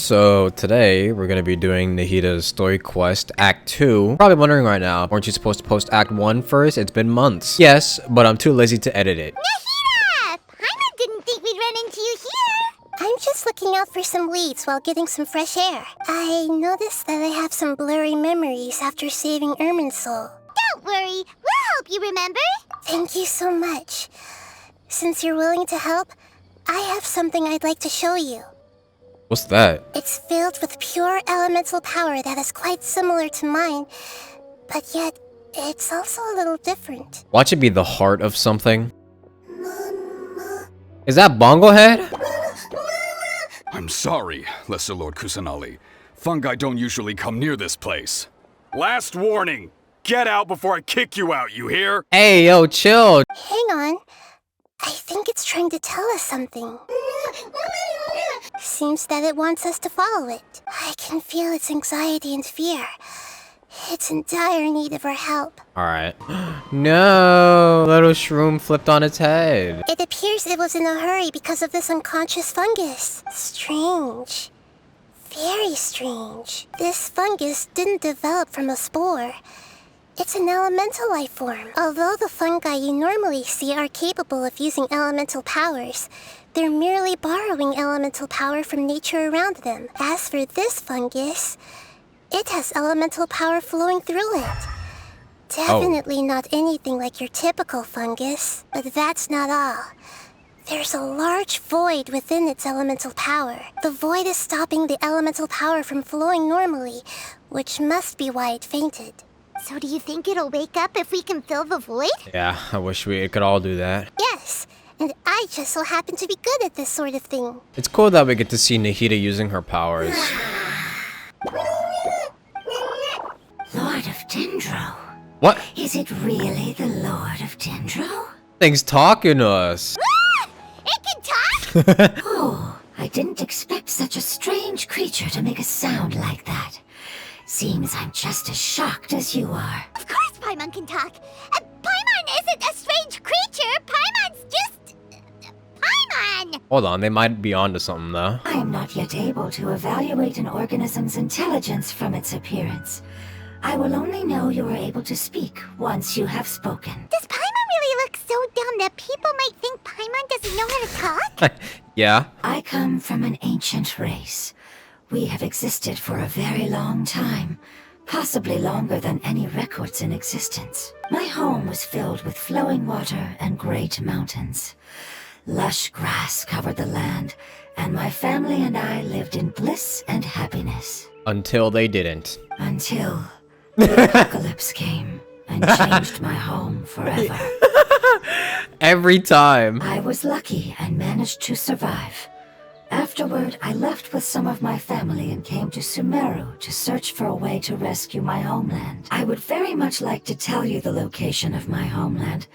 So today we're gonna be doing Nahida's story quest Act 2. Probably wondering right now, weren't you supposed to post Act 1 first? It's been months. Yes, but I'm too lazy to edit it. Nahida! Paimon didn't think we'd run into you here. I'm just looking out for some leads while getting some fresh air. I noticed that I have some blurry memories after saving Irminsul. Don't worry, we'll help you remember. Thank you so much. Since you're willing to help, I have something I'd like to show you. What's that? It's filled with pure elemental power that is quite similar to mine, but yet it's also a little different. Watch it be the heart of something. Is that Bongo Head? I'm sorry, Lesser Lord Kusanali. Fungi don't usually come near this place. Last warning! Get out before I kick you out, you hear? Hey, yo, chill. Hang on. I think it's trying to tell us something. Seems that it wants us to follow it. I can feel its anxiety and fear. It's in dire need of our help. Alright. No! Little shroom flipped on its head. It appears it was in a hurry because of this unconscious fungus. Strange. Very strange. This fungus didn't develop from a spore. It's an elemental life form. Although the fungi you normally see are capable of using elemental powers, they're merely borrowing elemental power from nature around them. As for this fungus, it has elemental power flowing through it. Definitely not anything like your typical fungus, but that's not all. There's a large void within its elemental power. The void is stopping the elemental power from flowing normally, which must be why it fainted. So do you think it'll wake up if we can fill the void? Yeah, I wish we could all do that. Yes, and I just so happen to be good at this sort of thing. It's cool that we get to see Nahida using her powers. Lord of Dendro. What? Is it really the Lord of Dendro? Thing's talking to us. It can talk? Oh, I didn't expect such a strange creature to make a sound like that. Seems I'm just as shocked as you are. Of course Paimon can talk. Paimon isn't a strange creature. Paimon's just... Paimon! Hold on, they might be onto something though. I am not yet able to evaluate an organism's intelligence from its appearance. I will only know you are able to speak once you have spoken. Does Paimon really look so dumb that people might think Paimon doesn't know how to talk? Yeah? I come from an ancient race. We have existed for a very long time, possibly longer than any records in existence. My home was filled with flowing water and great mountains. Lush grass covered the land, and my family and I lived in bliss and happiness. Until they didn't. Until the apocalypse came and changed my home forever. Every time. I was lucky and managed to survive. Afterward, I left with some of my family and came to Sumeru to search for a way to rescue my homeland. I would very much like to tell you the location of my homeland,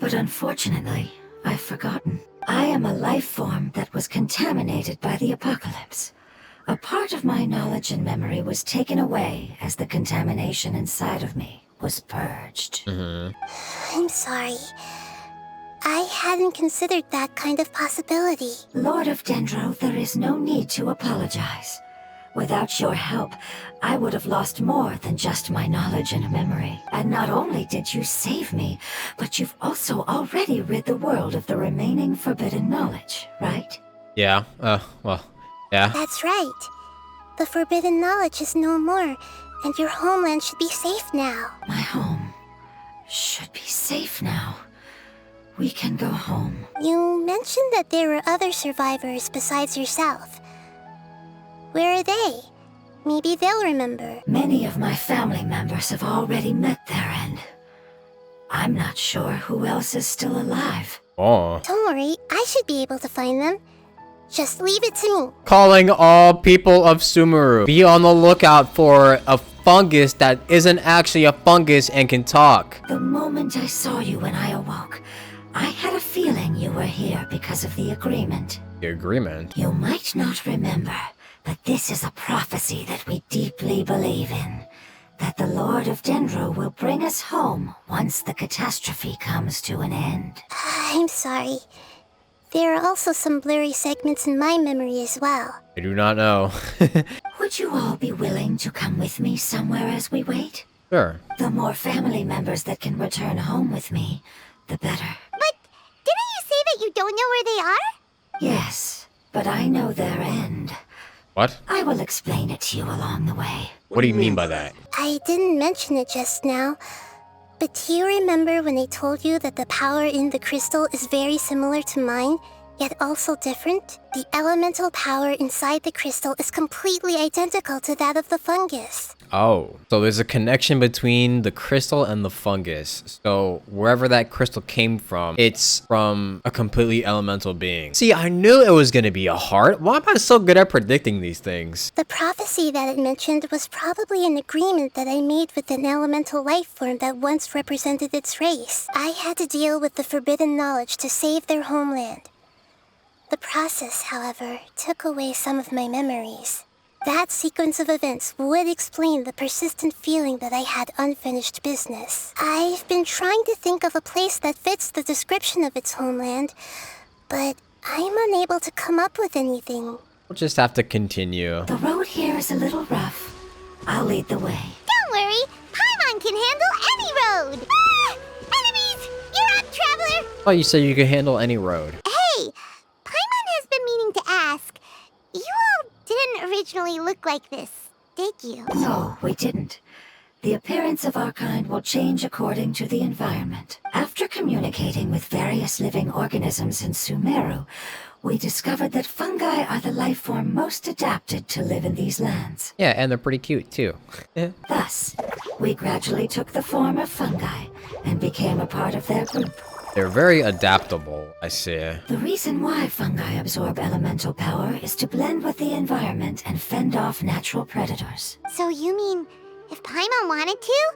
but unfortunately, I've forgotten. I am a life form that was contaminated by the apocalypse. A part of my knowledge and memory was taken away as the contamination inside of me was purged. I'm sorry. I hadn't considered that kind of possibility. Lord of Dendro, there is no need to apologize. Without your help, I would have lost more than just my knowledge and memory. And not only did you save me, but you've also already rid the world of the remaining forbidden knowledge, right? Yeah, well, yeah. That's right. The forbidden knowledge is no more, and your homeland should be safe now. My home should be safe now. We can go home. You mentioned that there were other survivors besides yourself. Where are they? Maybe they'll remember. Many of my family members have already met their end. I'm not sure who else is still alive. Oh. Don't worry, I should be able to find them. Just leave it to me. Calling all people of Sumeru. Be on the lookout for a fungus that isn't actually a fungus and can talk. The moment I saw you when I awoke, I had a feeling you were here because of the agreement. The agreement? You might not remember, but this is a prophecy that we deeply believe in. That the Lord of Dendro will bring us home once the catastrophe comes to an end. I'm sorry. There are also some blurry segments in my memory as well. I do not know. Would you all be willing to come with me somewhere as we wait? Sure. The more family members that can return home with me, the better. But didn't you say that you don't know where they are? Yes, but I know their end. What? I will explain it to you along the way. What do you mean by that? I didn't mention it just now, but do you remember when I told you that the power in the crystal is very similar to mine, yet also different? The elemental power inside the crystal is completely identical to that of the fungus. Oh, so there's a connection between the crystal and the fungus. So wherever that crystal came from, it's from a completely elemental being. See, I knew it was gonna be a heart. Why am I so good at predicting these things? The prophecy that it mentioned was probably an agreement that I made with an elemental life form that once represented its race. I had to deal with the forbidden knowledge to save their homeland. The process, however, took away some of my memories. That sequence of events would explain the persistent feeling that I had unfinished business. I've been trying to think of a place that fits the description of its homeland, but I'm unable to come up with anything. We'll just have to continue. The road here is a little rough. I'll lead the way. Don't worry, Paimon can handle any road! Ah! Enemies! You're up, traveler! Oh, you said you could handle any road. Hey! Paimon has been meaning to ask. You all didn't originally look like this, did you? No, we didn't. The appearance of our kind will change according to the environment. After communicating with various living organisms in Sumeru, we discovered that fungi are the life form most adapted to live in these lands. Yeah, and they're pretty cute too. Thus, we gradually took the form of fungi and became a part of their group. They're very adaptable, I see. The reason why fungi absorb elemental power is to blend with the environment and fend off natural predators. So you mean, if Paimon wanted to,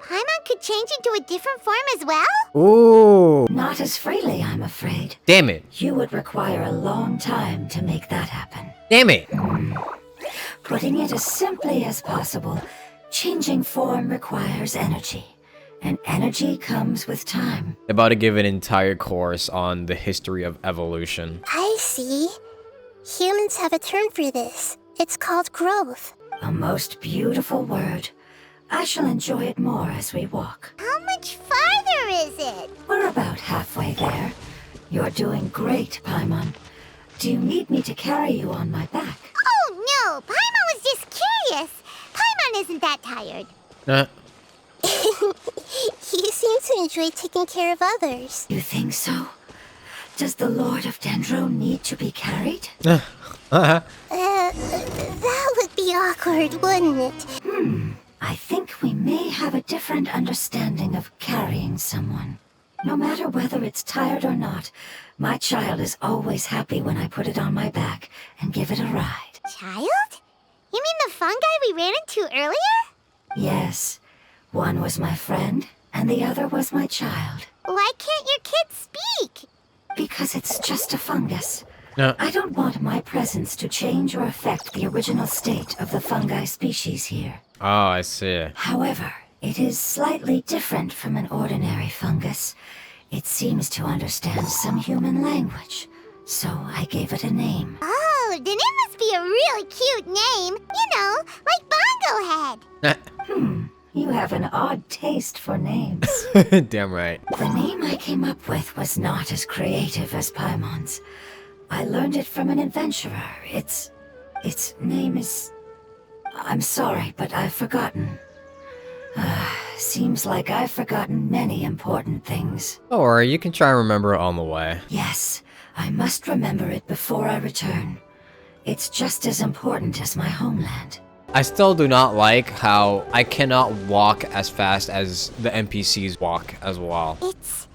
Paimon could change into a different form as well? Ooh. Not as freely, I'm afraid. Damn it. You would require a long time to make that happen. Damn it. Putting it as simply as possible, changing form requires energy. And energy comes with time. About to give an entire course on the history of evolution. I see. Humans have a term for this. It's called growth. A most beautiful word. I shall enjoy it more as we walk. How much farther is it? We're about halfway there. You're doing great, Paimon. Do you need me to carry you on my back? Oh no, Paimon was just curious. Paimon isn't that tired. You seem to enjoy taking care of others. You think so? Does the Lord of Dendro need to be carried? That would be awkward, wouldn't it? I think we may have a different understanding of carrying someone. No matter whether it's tired or not, my child is always happy when I put it on my back and give it a ride. Child? You mean the fungi we ran into earlier? Yes. One was my friend, and the other was my child. Why can't your kid speak? Because it's just a fungus. No. I don't want my presence to change or affect the original state of the fungi species here. Oh, I see. However, it is slightly different from an ordinary fungus. It seems to understand some human language, so I gave it a name. Oh, then it must be a really cute name. You know, like Bongo Head. You have an odd taste for names. Damn right. The name I came up with was not as creative as Paimon's. I learned it from an adventurer. Its name is... I'm sorry, but I've forgotten. Seems like I've forgotten many important things. Don't worry, you can try and remember it on the way. Yes, I must remember it before I return. It's just as important as my homeland. I still do not like how I cannot walk as fast as the NPCs walk as well. It's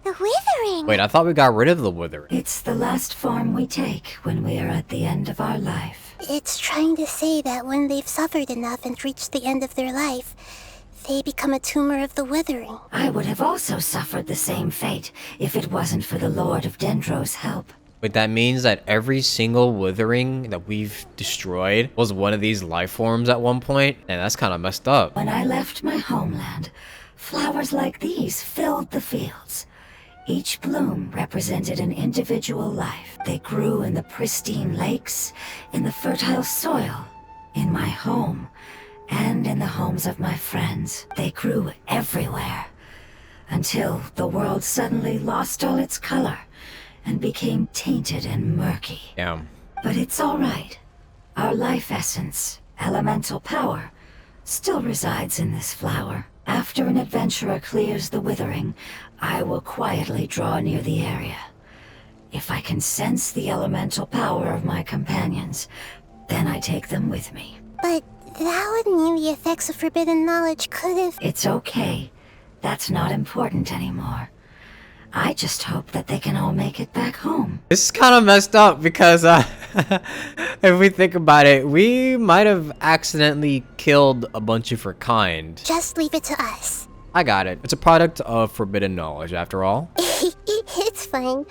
the withering. Wait, I thought we got rid of the withering. It's the last form we take when we are at the end of our life. It's trying to say that when they've suffered enough and reached the end of their life, they become a tumor of the withering. I would have also suffered the same fate if it wasn't for the Lord of Dendro's help. But that means that every single withering that we've destroyed was one of these life forms at one point, and that's kind of messed up. When I left my homeland, flowers like these filled the fields. Each bloom represented an individual life. They grew in the pristine lakes, in the fertile soil, in my home, and in the homes of my friends. They grew everywhere, until the world suddenly lost all its color and became tainted and murky. Damn. But it's all right. Our life essence, elemental power, still resides in this flower. After an adventurer clears the withering, I will quietly draw near the area. If I can sense the elemental power of my companions, then I take them with me. But that would mean the effects of forbidden knowledge could have... It's okay. That's not important anymore. I just hope that they can all make it back home. This is kind of messed up because if we think about it, we might have accidentally killed a bunch of her kind. Just leave it to us. I got it. It's a product of forbidden knowledge, after all. It's fine.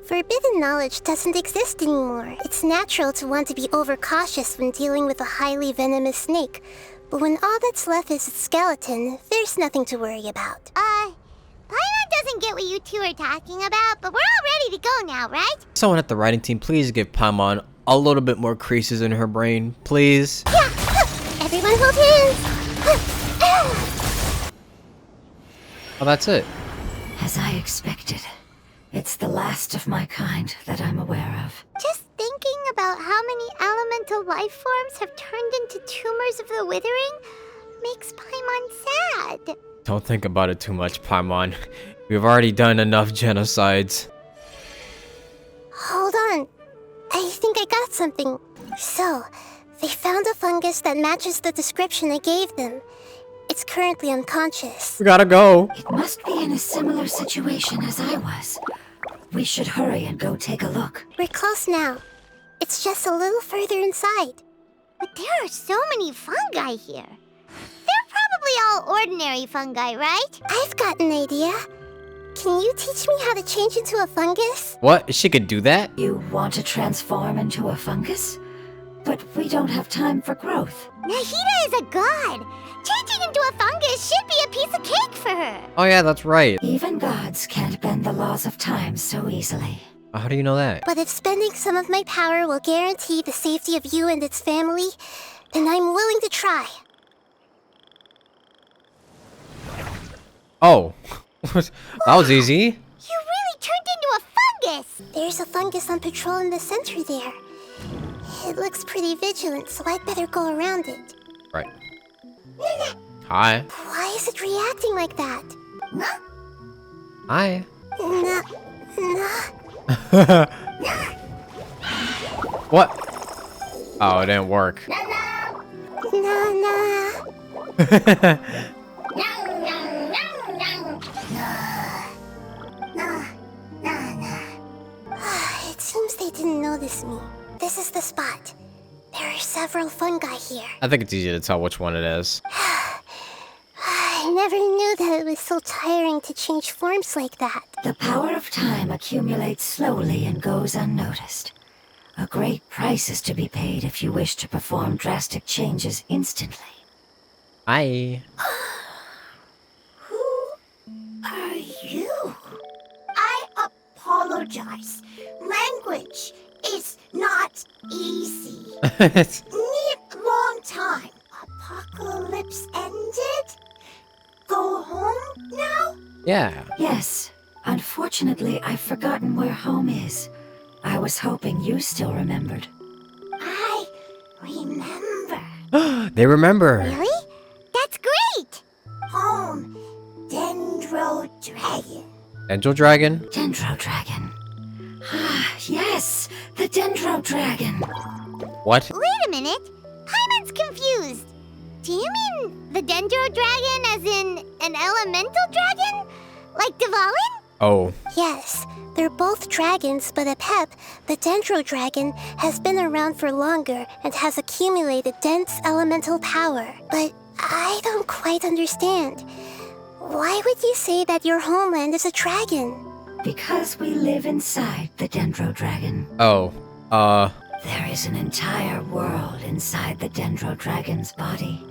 Forbidden knowledge doesn't exist anymore. It's natural to want to be overcautious when dealing with a highly venomous snake. But when all that's left is its skeleton, there's nothing to worry about. Paimon doesn't get what you two are talking about, but we're all ready to go now, right? Someone at the writing team, please give Paimon a little bit more creases in her brain, please. Yeah! Everyone hold hands! Oh, that's it. As I expected, it's the last of my kind that I'm aware of. Just thinking about how many elemental life forms have turned into tumors of the withering makes Paimon sad. Don't think about it too much, Paimon. We've already done enough genocides. Hold on. I think I got something. So, they found a fungus that matches the description I gave them. It's currently unconscious. We gotta go. It must be in a similar situation as I was. We should hurry and go take a look. We're close now. It's just a little further inside. But there are so many fungi here. They're probably all ordinary fungi, right? I've got an idea. Can you teach me how to change into a fungus? What? She could do that? You want to transform into a fungus? But we don't have time for growth. Nahida is a god. Changing into a fungus should be a piece of cake for her. Oh yeah, that's right. Even gods can't bend the laws of time so easily. How do you know that? But if spending some of my power will guarantee the safety of you and its family, then I'm willing to try. Oh. That was easy. You really turned into a fungus. There's a fungus on patrol in the center there. It looks pretty vigilant, so I'd better go around it. Right. Hi. Why is it reacting like that? Hi. Nah. What? Oh, it didn't work. It seems they didn't notice me. This is the spot. There are several fungi here. I think it's easy to tell which one it is. I never knew that it was so tiring to change forms like that. The power of time accumulates slowly and goes unnoticed. A great price is to be paid if you wish to perform drastic changes instantly. Hi. Who are you? I apologize. Language is not easy. Need long time. Apocalypse ended? Go home now? Yeah. Yes. Unfortunately, I've forgotten where home is. I was hoping you still remembered. I remember. They remember. Really? That's great! Home. Dendro Dragon. Angel Dragon? Dendro Dragon. Ah, yes! The Dendro Dragon. What? Wait a minute. Paimon's confused. Do you mean the Dendro Dragon as in an elemental dragon? Like Dvalin? Oh. Yes, they're both dragons, but Apep, the Dendro Dragon, has been around for longer and has accumulated dense elemental power. But I don't quite understand. Why would you say that your homeland is a dragon? Because we live inside the Dendro Dragon. Oh. There is an entire world inside the Dendro Dragon's body.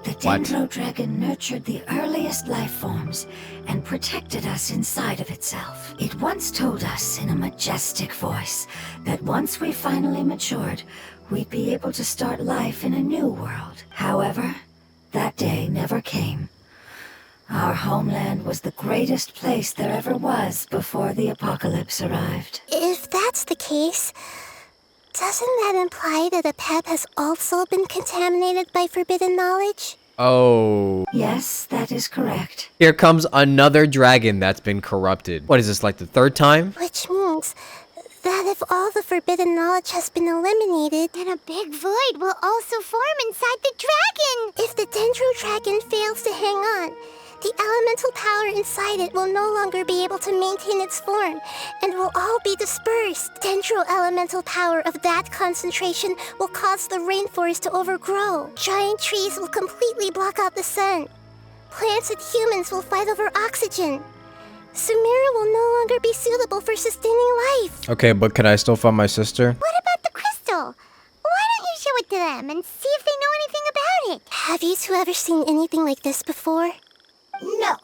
The Dendro Dragon nurtured the earliest life forms and protected us inside of itself. It once told us in a majestic voice that once we finally matured, we'd be able to start life in a new world. However, that day never came. Our homeland was the greatest place there ever was before the apocalypse arrived. If that's the case, doesn't that imply that Apep has also been contaminated by forbidden knowledge? Oh. Yes, that is correct. Here comes another dragon that's been corrupted. What is this, like the third time? Which means that if all the forbidden knowledge has been eliminated, Then a big void will also form inside the dragon! if the Dendro Dragon fails to hang on, the elemental power inside it will no longer be able to maintain its form and will all be dispersed. Dendro elemental power of that concentration will cause the rainforest to overgrow. Giant trees will completely block out the sun. Plants and humans will fight over oxygen. Sumeru will no longer be suitable for sustaining life. Okay, but can I still find my sister? What about the crystal? Why don't you show it to them and see if they know anything about it? Have you two ever seen anything like this before? No.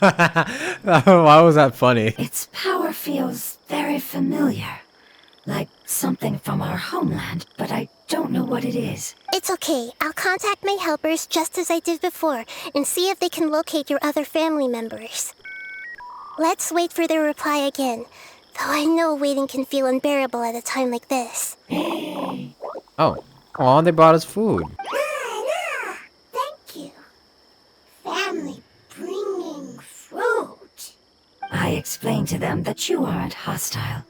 Why was that funny? Its power feels very familiar, like something from our homeland, but I don't know what it is. It's okay. I'll contact my helpers just as I did before and see if they can locate your other family members. Let's wait for their reply again, though I know waiting can feel unbearable at a time like this. Oh. Aw, they brought us food. Thank you. Family bringing fruit. I explained to them that you aren't hostile.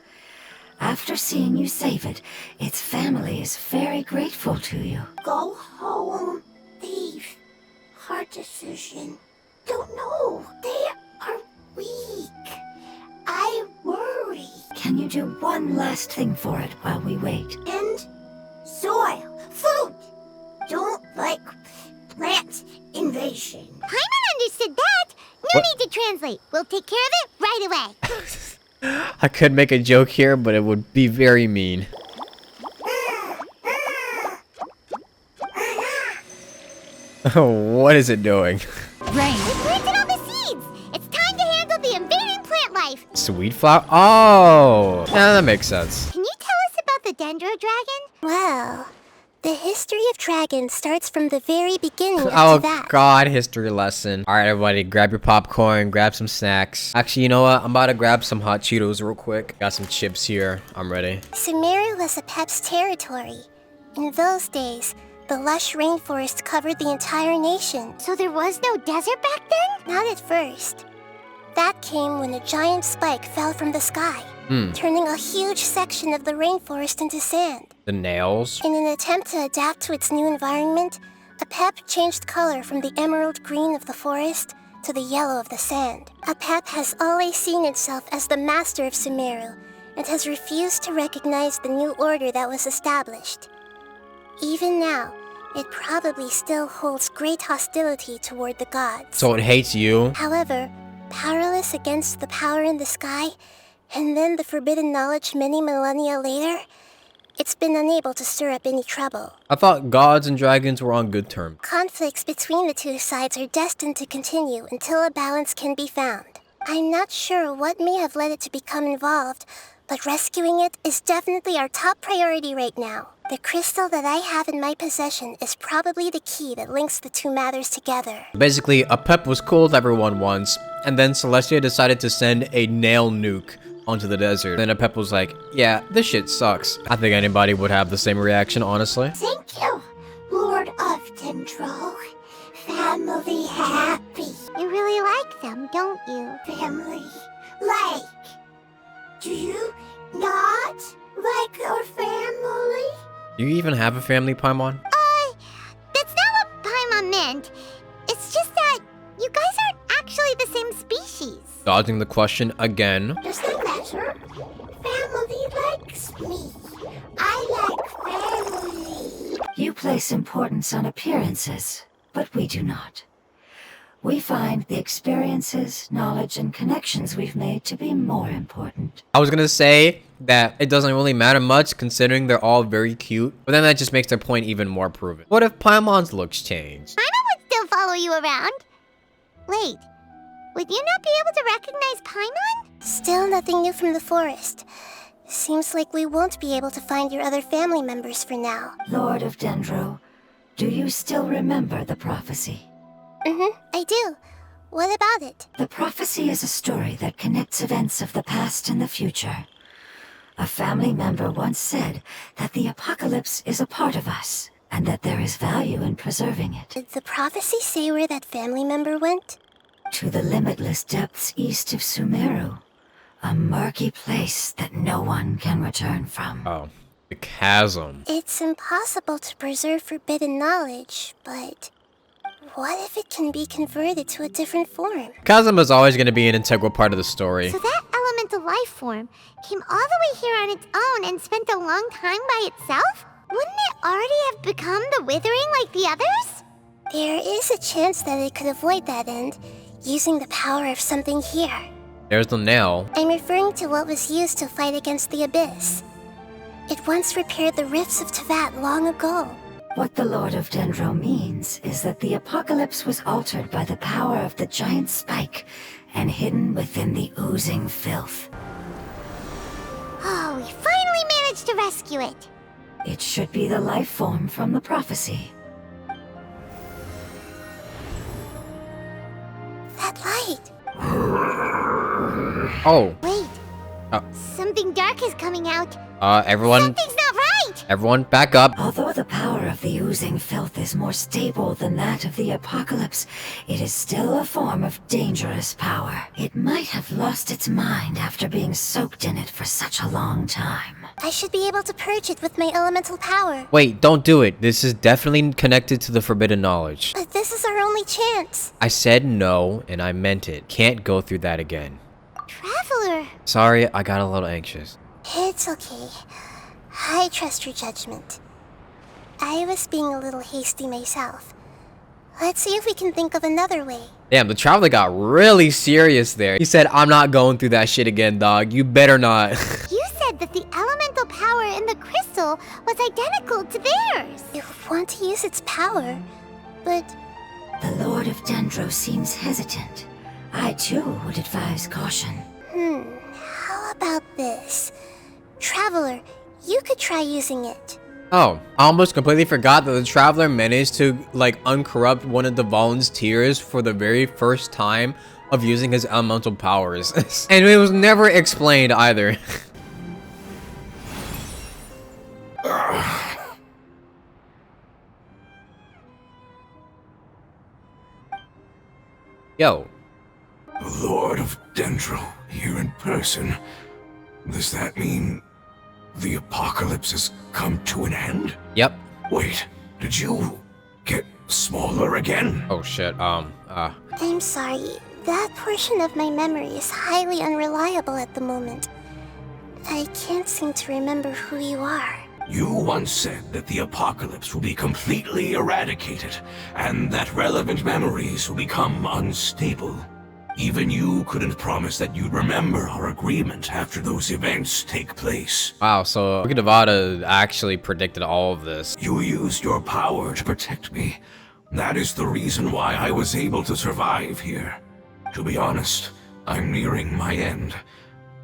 After seeing you save it, its family is very grateful to you. Go home, thief. Hard decision. Don't know. They are weak. I worry. Can you do one last thing for it while we wait? And soil. Food. Don't like plant invasion. Paimon understood that. No need to translate. We'll take care of it right away. I could make a joke here, but it would be very mean. What is it doing? Rain. We planted all the seeds. It's time to handle the invading plant life. Sweet flower? Oh! Yeah, that makes sense. Can you tell us about the Dendro Dragon? Well, the history of dragons starts from the very beginning Oh of that. god, history lesson. Alright everybody, grab your popcorn, grab some snacks. Actually, you know what? I'm about to grab some hot Cheetos real quick. Got some chips here. I'm ready. Sumeru was Apep's territory. In those days, the lush rainforest covered the entire nation. So there was no desert back then? Not at first. That came when a giant spike fell from the sky, turning a huge section of the rainforest into sand. The nails. In an attempt to adapt to its new environment, Apep changed color from the emerald green of the forest to the yellow of the sand. Apep has always seen itself as the master of Sumeru and has refused to recognize the new order that was established. Even now, it probably still holds great hostility toward the gods. So it hates you? However, powerless against the power in the sky, and then the forbidden knowledge many millennia later, it's been unable to stir up any trouble. I thought gods and dragons were on good terms. Conflicts between the two sides are destined to continue until a balance can be found. I'm not sure what may have led it to become involved, but rescuing it is definitely our top priority right now. The crystal that I have in my possession is probably the key that links the two matters together. Basically, Apep was cool with everyone once, and then Celestia decided to send a nail nuke onto the desert. Then Apep was like, yeah, this shit sucks. I think anybody would have the same reaction, honestly. Thank you, Lord of Dendro. Family happy. You really like them, don't you? Family. Like. Do you not like your family? Do you even have a family, Paimon? That's not what Paimon meant. It's just that you guys aren't actually the same species. Dodging the question again. Doesn't matter. Family likes me. I like family. You place importance on appearances, but we do not. We find the experiences, knowledge, and connections we've made to be more important. I was gonna say, that it doesn't really matter much considering they're all very cute, but then that just makes their point even more proven. What if Paimon's looks change? Paimon would still follow you around. Wait, would you not be able to recognize Paimon? Still nothing new from the forest. Seems like we won't be able to find your other family members for now. Lord of Dendro, do you still remember the prophecy? I do. What about it? The prophecy is a story that connects events of the past and the future. A family member once said that the apocalypse is a part of us, and that there is value in preserving it. Did the prophecy say where that family member went? To the limitless depths east of Sumeru, a murky place that no one can return from. Oh, the chasm. It's impossible to preserve forbidden knowledge, but what if it can be converted to a different form? Chasm is always going to be an integral part of the story. So that elemental life form came all the way here on its own and spent a long time by itself? Wouldn't it already have become the Withering like the others? There is a chance that it could avoid that end, using the power of something here. There's the nail. I'm referring to what was used to fight against the Abyss. It once repaired the rifts of Teyvat long ago. What the Lord of Dendro means is that the apocalypse was altered by the power of the giant spike and hidden within the oozing filth. Oh, we finally managed to rescue it. It should be the life form from the prophecy. That light! Oh, Wait, Oh. something dark is coming out. everyone, Something's not right! everyone back up. Although the power of the oozing filth is more stable than that of the apocalypse, it is still a form of dangerous power. It might have lost its mind after being soaked in it for such a long time. I should be able to purge it with my elemental power. Wait, don't do it. This is definitely connected to the forbidden knowledge. But this is our only chance. I said no, and I meant it. Can't go through that again. Traveler! Sorry, I got a little anxious. It's okay. I trust your judgment. I was being a little hasty myself. Let's see if we can think of another way. Damn, the traveler got really serious there. He said, I'm not going through that shit again, dog. You better not. You said that the elemental power in the crystal was identical to theirs. You want to use its power, but The Lord of Dendro seems hesitant. I too would advise caution. how about this? Traveler, you could try using it. Oh, I almost completely forgot that the traveler managed to, like, uncorrupt one of the Valen's tears for the very first time of using his elemental powers. And it was never explained either. Yo. Lord of Dendro, here in person. Does that mean the apocalypse has come to an end? Yep. Wait, did you get smaller again? Oh shit, I'm sorry. That portion of my memory is highly unreliable at the moment. I can't seem to remember who you are. You once said that the apocalypse will be completely eradicated, and that relevant memories will become unstable. Even you couldn't promise that you'd remember our agreement after those events take place. wow, so Nevada actually predicted all of this. You used your power to protect me. That is the reason why I was able to survive here. To be honest, I'm nearing my end.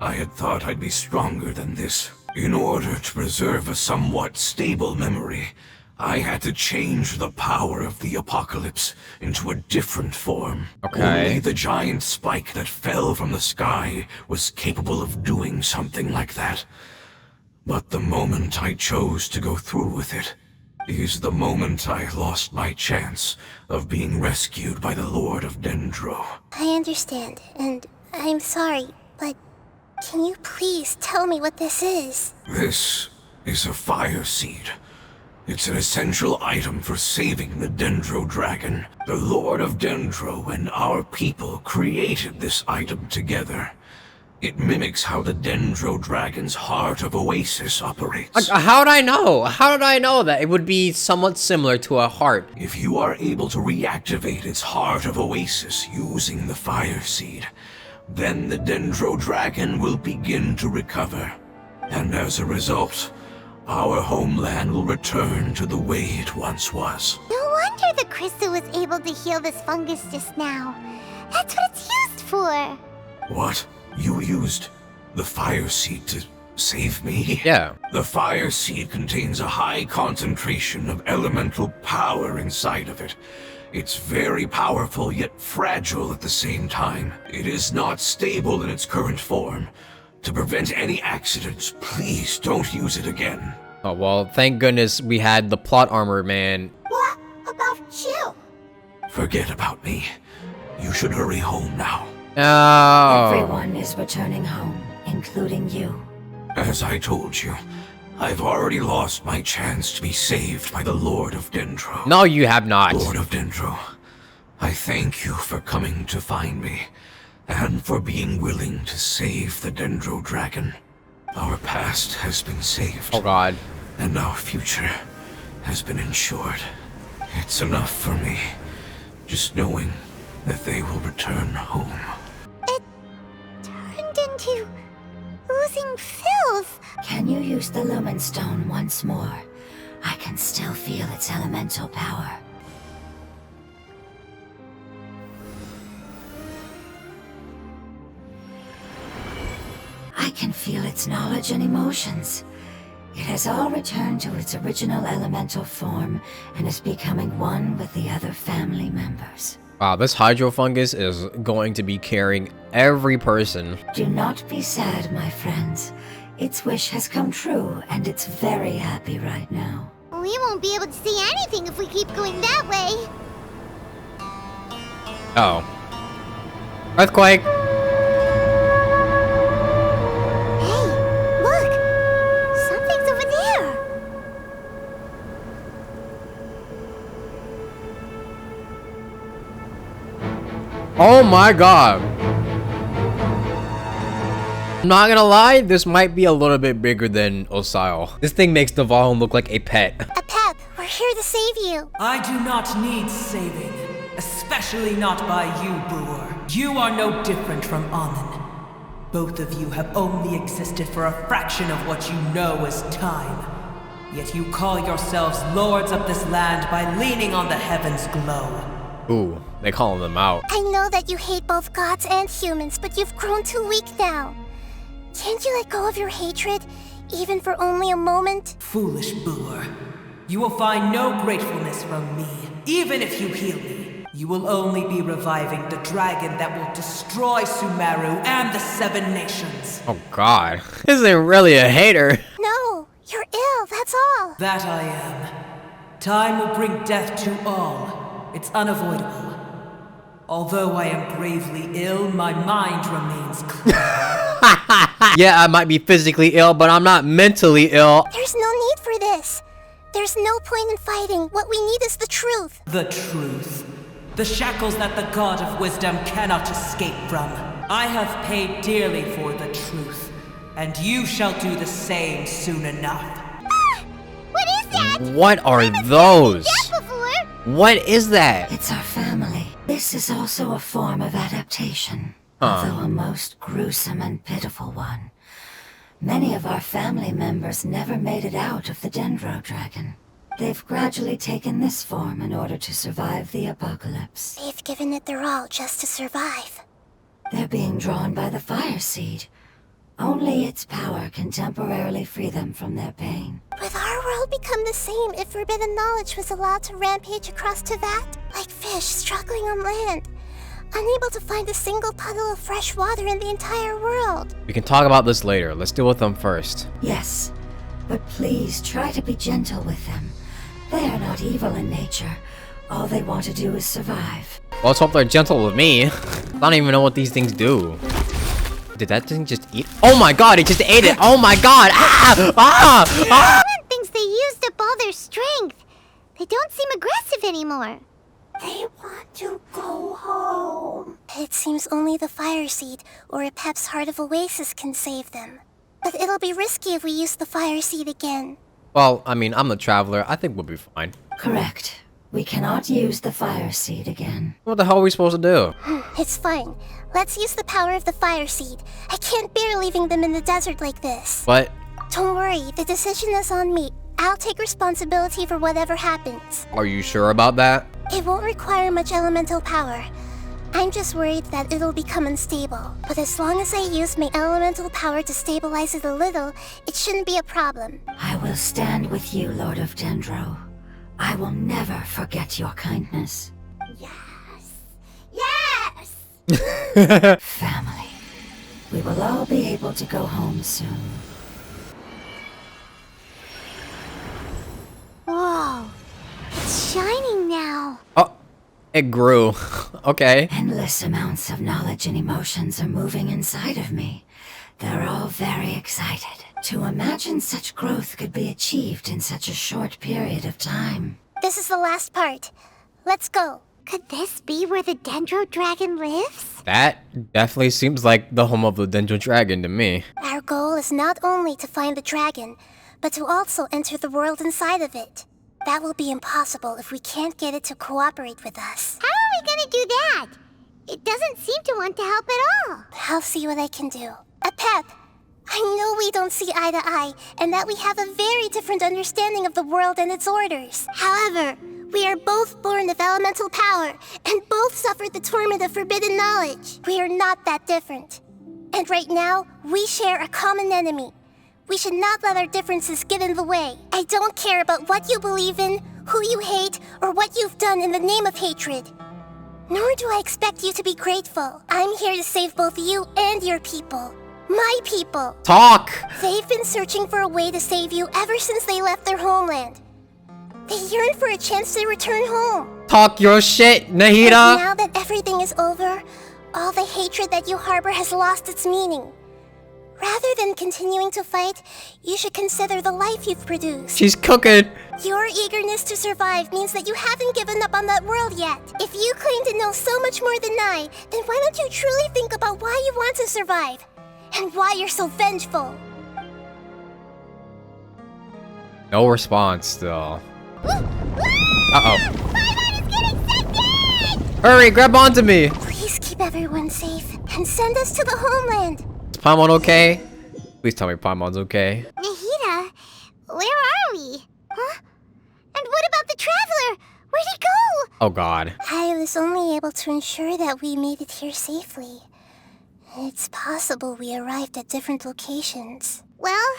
I had thought I'd be stronger than this. In order to preserve a somewhat stable memory, I had to change the power of the apocalypse into a different form. Okay. Only the giant spike that fell from the sky was capable of doing something like that. But the moment I chose to go through with it is the moment I lost my chance of being rescued by the Lord of Dendro. I understand, and I'm sorry, but can you please tell me what this is? This is a fire seed. It's an essential item for saving the Dendro Dragon. The Lord of Dendro and our people created this item together. It mimics how the Dendro Dragon's Heart of Oasis operates. How did I know? How did I know that it would be somewhat similar to a heart? If you are able to reactivate its Heart of Oasis using the fire seed, then the Dendro Dragon will begin to recover. And as a result, our homeland will return to the way it once was. No wonder the crystal was able to heal this fungus just now. That's what it's used for. What? You used the fire seed to save me? Yeah. The fire seed contains a high concentration of elemental power inside of it. It's very powerful, yet fragile at the same time. It is not stable in its current form. To prevent any accidents, please don't use it again. Oh, well, thank goodness we had the plot armor, man. What about you? Forget about me. You should hurry home now. No. Everyone is returning home, including you. As I told you, I've already lost my chance to be saved by the Lord of Dendro. No, you have not. Lord of Dendro, I thank you for coming to find me, and for being willing to save the Dendro Dragon. Our past has been saved. Oh, God. And our future has been ensured. It's enough for me, just knowing that they will return home. It turned into oozing filth. Can you use the Lumen Stone once more? I can still feel its elemental power. I can feel its knowledge and emotions. It has all returned to its original elemental form and is becoming one with the other family members. Wow, this hydro fungus is going to be carrying every person. Do not be sad, my friends. Its wish has come true, and it's very happy right now. We won't be able to see anything if we keep going that way. Oh. Earthquake! Hey, look! Something's over there! Oh my god! I'm not gonna lie, this might be a little bit bigger than Osile. This thing makes the Valon look like a pet. Apep, we're here to save you. I do not need saving, especially not by you, Brewer. You are no different from Amun. Both of you have only existed for a fraction of what you know as time. Yet you call yourselves lords of this land by leaning on the heavens' glow. Ooh, they calling them out. I know that you hate both gods and humans, but you've grown too weak now. Can't you let go of your hatred, even for only a moment? Foolish Brewer. You will find no gratefulness from me, even if you heal me. You will only be reviving the dragon that will destroy Sumeru and the Seven Nations. Oh god. This isn't really a hater. No, you're ill, that's all. That I am. Time will bring death to all. It's unavoidable. Although I am gravely ill, my mind remains clear. Yeah, I might be physically ill, but I'm not mentally ill. There's no need for this. There's no point in fighting. What we need is the truth. The truth. The shackles that the God of Wisdom cannot escape from. I have paid dearly for the truth, and you shall do the same soon enough. What is that? What are those? That before? What is that? It's our family. This is also a form of adaptation, although a most gruesome and pitiful one. Many of our family members never made it out of the Dendro Dragon. They've gradually taken this form in order to survive the apocalypse. They've given it their all just to survive. They're being drawn by the fire seed. Only its power can temporarily free them from their pain. Would our world become the same if forbidden knowledge was allowed to rampage across Tevat? Like fish struggling on land, unable to find a single puddle of fresh water in the entire world. We can talk about this later. Let's deal with them first. Yes, but please try to be gentle with them. They are not evil in nature. All they want to do is survive. Well, let's hope they're gentle with me. I don't even know what these things do. Did that thing just eat? Oh my god, it just ate it! Oh my god! Ah! Ah! Ah! Someone thinks they used up all their strength. They don't seem aggressive anymore. They want to go home. It seems only the fire seed or Apep's Heart of Oasis can save them. But it'll be risky if we use the fire seed again. Well, I mean, I'm the traveler. I think we'll be fine. Correct. We cannot use the fire seed again. What the hell are we supposed to do? It's fine. Let's use the power of the fire seed. I can't bear leaving them in the desert like this. But Don't worry, the decision is on me. I'll take responsibility for whatever happens. Are you sure about that? It won't require much elemental power. I'm just worried that it'll become unstable. But as long as I use my elemental power to stabilize it a little, it shouldn't be a problem. I will stand with you, Lord of Dendro. I will never forget your kindness. Yes! Family. We will all be able to go home soon. Whoa. It's shining now. Oh, it grew. Okay. Endless amounts of knowledge and emotions are moving inside of me. They're all very excited. To imagine such growth could be achieved in such a short period of time. This is the last part. Let's go. Could this be where the Dendro Dragon lives? That definitely seems like the home of the Dendro Dragon to me. Our goal is not only to find the dragon, but to also enter the world inside of it. That will be impossible if we can't get it to cooperate with us. How are we gonna do that? It doesn't seem to want to help at all. I'll see what I can do. Apep, I know we don't see eye to eye, and that we have a very different understanding of the world and its orders. However, we are both born of elemental power, and both suffered the torment of forbidden knowledge. We are not that different. And right now, we share a common enemy. We should not let our differences get in the way. I don't care about what you believe in, who you hate, or what you've done in the name of hatred. Nor do I expect you to be grateful. I'm here to save both you and your people. My people. Talk! They've been searching for a way to save you ever since they left their homeland. They yearn for a chance to return home. Talk your shit, And Nahida! now that everything is over, all the hatred that you harbor has lost its meaning. Rather than continuing to fight, you should consider the life you've produced. She's cooking! Your eagerness to survive means that you haven't given up on that world yet. If you claim to know so much more than I, then why don't you truly think about why you want to survive? And why you're so vengeful? No response still. Uh-oh. Paimon is getting sucked in! Hurry, grab onto me! Please keep everyone safe and send us to the homeland. Is Paimon okay? Please tell me Paimon's okay. Nahida, where are we? Huh? And what about the Traveler? Where'd he go? Oh god. I was only able to ensure that we made it here safely. It's possible we arrived at different locations. Well,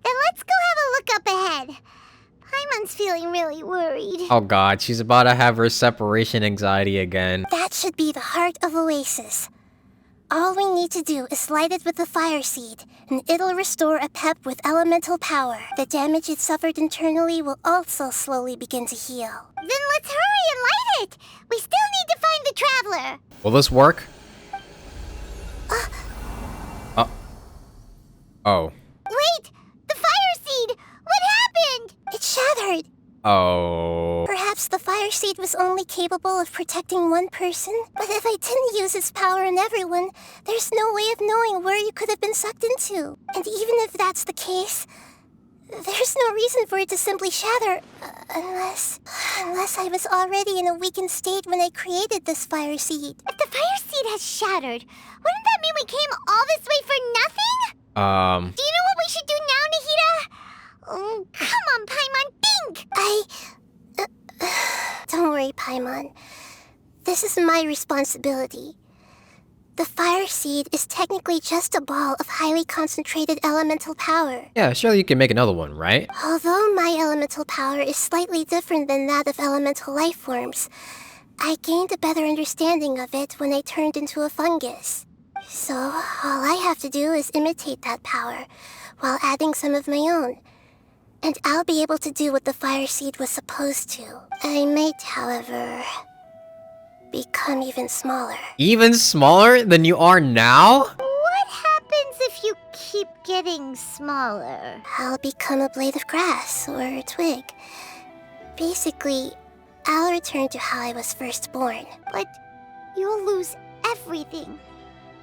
then let's go have a look up ahead. Paimon's feeling really worried. Oh god, she's about to have her separation anxiety again. That should be the heart of Oasis. All we need to do is light it with the fire seed, and it'll restore Apep with elemental power. The damage it suffered internally will also slowly begin to heal. Then let's hurry and light it! We still need to find the Traveler! Will this work? Oh. Wait! The fire seed! What happened? It shattered! Oh. Perhaps the fire seed was only capable of protecting one person? But if I didn't use its power on everyone, there's no way of knowing where you could have been sucked into. And even if that's the case, there's no reason for it to simply shatter, unless I was already in a weakened state when I created this fire seed. If the fire seed has shattered, wouldn't that mean we came all this way for nothing? Do you know what we should do now, Nahida? Oh, come on, Paimon, think! Don't worry, Paimon. This is my responsibility. The fire seed is technically just a ball of highly concentrated elemental power. Yeah, surely you can make another one, right? Although my elemental power is slightly different than that of elemental life forms, I gained a better understanding of it when I turned into a fungus. So, all I have to do is imitate that power, while adding some of my own. And I'll be able to do what the fire seed was supposed to. I might, however, become even smaller. Even smaller than you are now? What happens if you keep getting smaller? I'll become a blade of grass or a twig. Basically, I'll return to how I was first born. But you'll lose everything.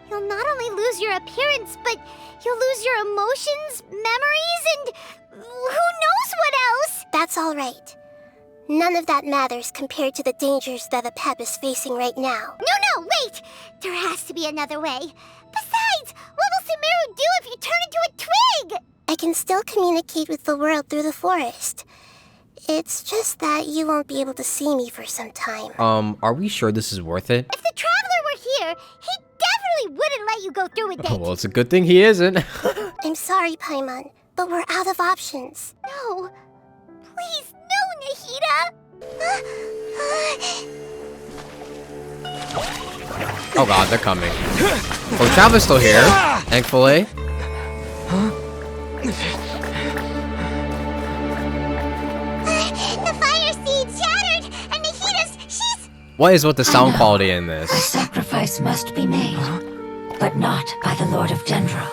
You'll not only lose your appearance, but you'll lose your emotions, memories, and who knows what else? That's all right. None of that matters compared to the dangers that Apep is facing right now. No, wait! There has to be another way. Besides, what will Sumeru do if you turn into a twig? I can still communicate with the world through the forest. It's just that you won't be able to see me for some time. Are we sure this is worth it? If the Traveler were here, he definitely wouldn't let you go through with it. Well, it's a good thing he isn't. I'm sorry, Paimon, but we're out of options. No. Please, no, Nahida. Oh god, they're coming. Well, Travis still here, thankfully. The fire seed shattered, and Nahida's, she's... What is with the sound know. quality in A this? sacrifice must be made, but not by the Lord of Dendro.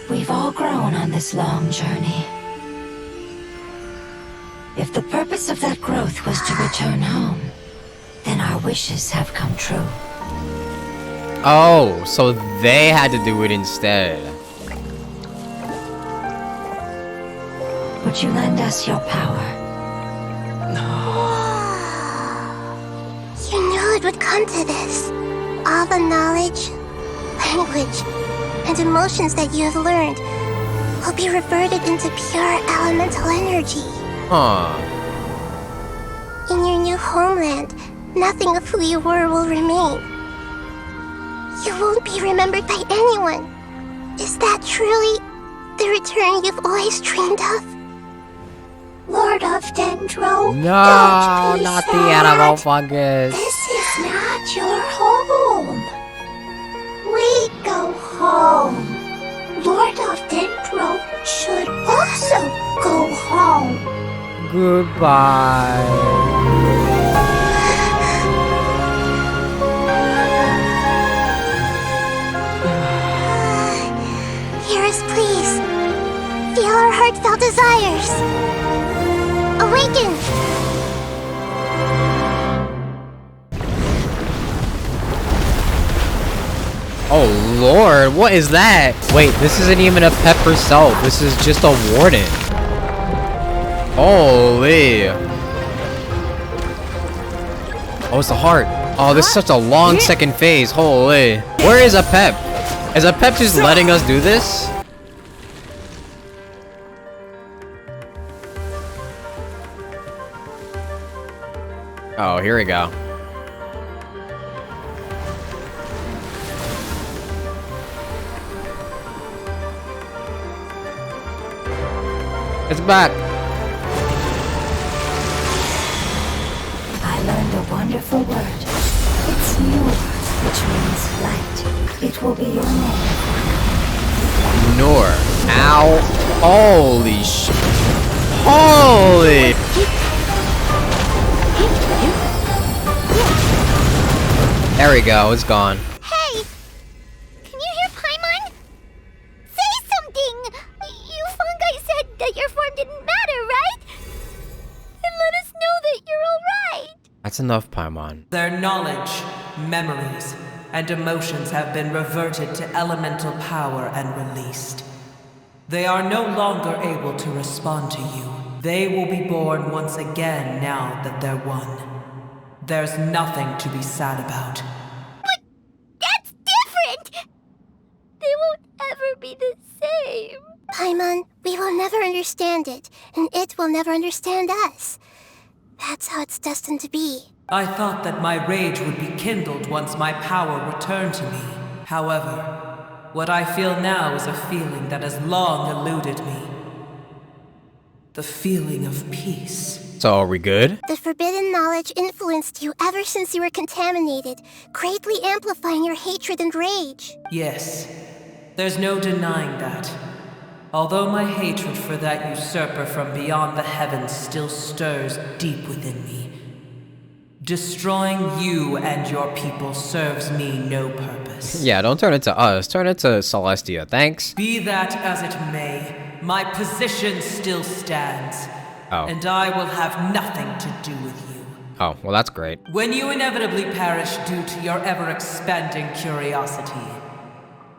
We've all grown on this long journey. If the purpose of that growth was to return home, then our wishes have come true. Oh, so they had to do it instead. Would you lend us your power? You knew it would come to this. All the knowledge, language, and emotions that you have learned will be reverted into pure elemental energy. Huh. In your new homeland, nothing of who you were will remain. You won't be remembered by anyone. Is that truly the return you've always dreamed of? Lord of Dendro, No, don't be not the sad. animal fungus. This is not your home. We go home. Lord of Dendro should also go home. Goodbye. Hear us, please. Feel our heartfelt desires. Awaken! Oh lord, what is that? Wait, this isn't even Apep herself. This is just a warden. Holy. Oh, it's the heart. Oh, this is such a long second phase. Holy. Where is Apep? Is Apep just letting us do this? Oh, here we go. It's back. I learned a wonderful word. It's Nur, which means light. It will be your name. Nor. Ow. Holy sh... Holy... There we go, it's gone. Hey! Can you hear Paimon? Say something! You fungi said that your form didn't matter, right? And let us know that you're alright! That's enough, Paimon. Their knowledge, memories, and emotions have been reverted to elemental power and released. They are no longer able to respond to you. They will be born once again now that they're one. There's nothing to be sad about. But that's different! They won't ever be the same. Paimon, we will never understand it, and it will never understand us. That's how it's destined to be. I thought that my rage would be kindled once my power returned to me. However, what I feel now is a feeling that has long eluded me. The feeling of peace. So are we good? The forbidden knowledge influenced you ever since you were contaminated, greatly amplifying your hatred and rage. Yes, there's no denying that. Although my hatred for that usurper from beyond the heavens still stirs deep within me, destroying you and your people serves me no purpose. Yeah, don't turn it to us. Turn it to Celestia, thanks. Be that as it may, my position still stands. Oh. And I will have nothing to do with you. Oh, well that's great. When you inevitably perish due to your ever-expanding curiosity,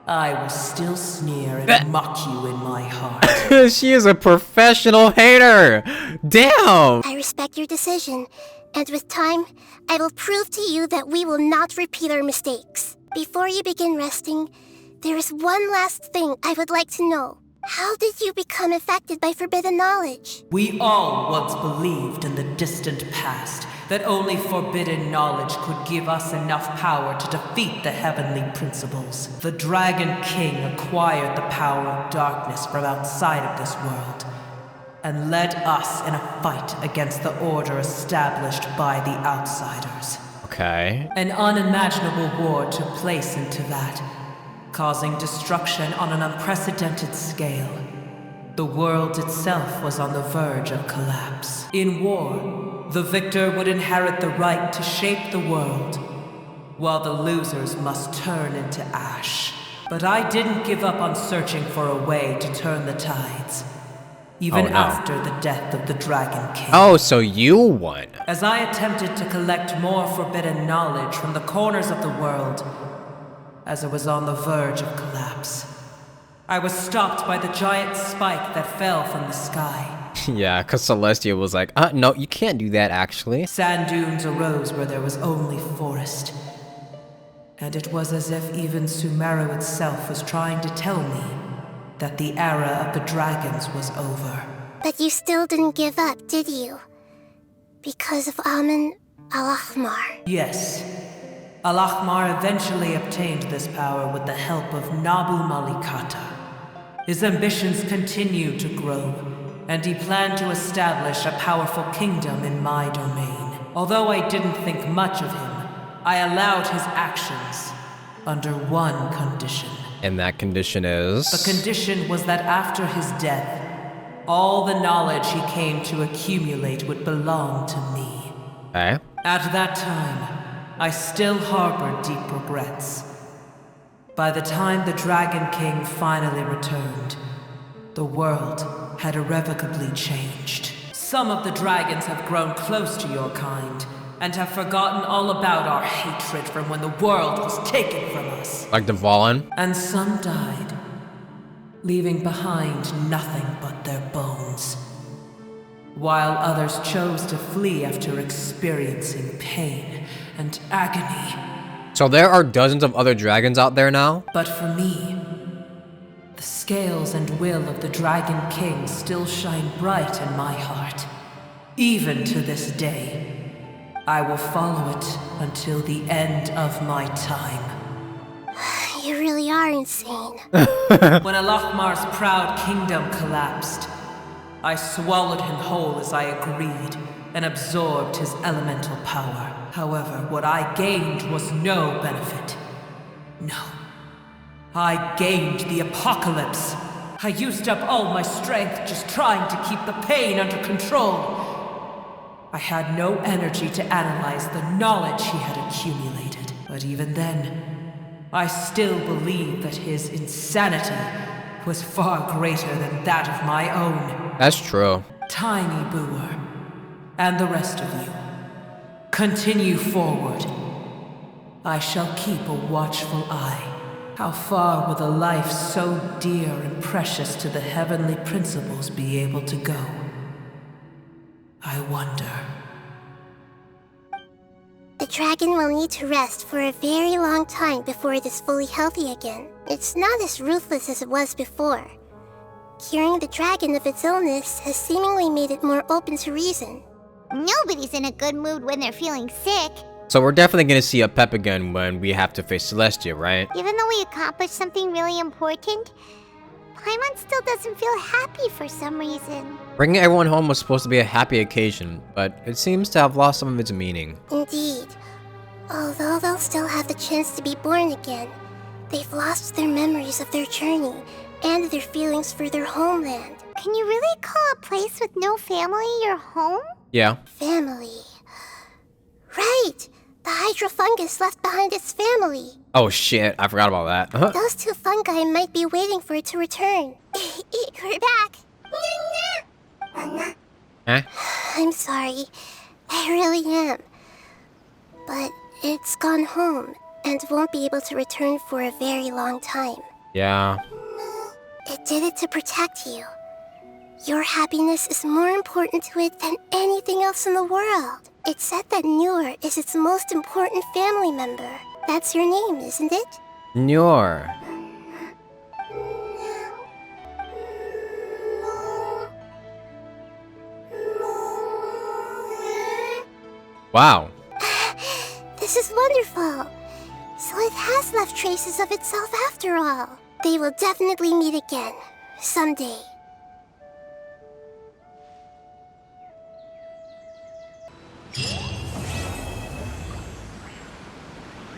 I will still sneer and mock you in my heart. She is a professional hater! Damn! I respect your decision, and with time, I will prove to you that we will not repeat our mistakes. Before you begin resting, There is one last thing I would like to know. How did you become affected by forbidden knowledge? We all once believed in the distant past that only forbidden knowledge could give us enough power to defeat the heavenly principles. The Dragon King acquired the power of darkness from outside of this world and led us in a fight against the order established by the outsiders. Okay. An unimaginable war took place into that, causing destruction on an unprecedented scale. The world itself was on the verge of collapse. In war, the victor would inherit the right to shape the world, while the losers must turn into ash. But I didn't give up on searching for a way to turn the tides, even after the death of the Dragon King. Oh, so you won. As I attempted to collect more forbidden knowledge from the corners of the world, as it was on the verge of collapse, I was stopped by the giant spike that fell from the sky. Yeah, because Celestia was like, no, you can't do that, actually. Sand dunes arose where there was only forest. And it was as if even Sumeru itself was trying to tell me that the era of the dragons was over. But you still didn't give up, did you? Because of Amun Al-Ahmar. Yes. Al-Ahmar eventually obtained this power with the help of Nabu Malikata. His ambitions continued to grow, and he planned to establish a powerful kingdom in my domain. Although I didn't think much of him, I allowed his actions under one condition. And that condition is? The condition was that after his death, all the knowledge he came to accumulate would belong to me. Okay. At that time, I still harbored deep regrets. By the time the Dragon King finally returned, the world had irrevocably changed. Some of the dragons have grown close to your kind, and have forgotten all about our hatred from when the world was taken from us. Like the Valen? And some died, leaving behind nothing but their bones, while others chose to flee after experiencing pain and agony. So there are dozens of other dragons out there now? But for me, the scales and will of the Dragon King still shine bright in my heart. Even to this day, I will follow it until the end of my time. You really are insane. When Al-Ahmar's proud kingdom collapsed, I swallowed him whole as I agreed and absorbed his elemental power. However, what I gained was no benefit. No. I gained the apocalypse. I used up all my strength just trying to keep the pain under control. I had no energy to analyze the knowledge he had accumulated. But even then, I still believed that his insanity was far greater than that of my own. That's true. Tiny Boer, and the rest of you, continue forward. I shall keep a watchful eye. How far will a life so dear and precious to the heavenly principles be able to go? I wonder. The dragon will need to rest for a very long time before it is fully healthy again. It's not as ruthless as it was before. Curing the dragon of its illness has seemingly made it more open to reason. Nobody's in a good mood when they're feeling sick. So we're definitely gonna see Apep again when we have to face Celestia, right? Even though we accomplished something really important, Paimon still doesn't feel happy for some reason. Bringing everyone home was supposed to be a happy occasion, but it seems to have lost some of its meaning. Indeed. Although they'll still have the chance to be born again, they've lost their memories of their journey and their feelings for their homeland. Can you really call a place with no family your home? Yeah. Family. Right! The hydrofungus left behind its family. Oh shit, I forgot about that. Those two fungi might be waiting for it to return. We're back. Huh? I'm sorry. I really am. But it's gone home and won't be able to return for a very long time. Yeah. It did it to protect you. Your happiness is more important to it than anything else in the world. It said that Noor is its most important family member. That's your name, isn't it? Noor. Wow. This is wonderful. So it has left traces of itself after all. They will definitely meet again. Someday.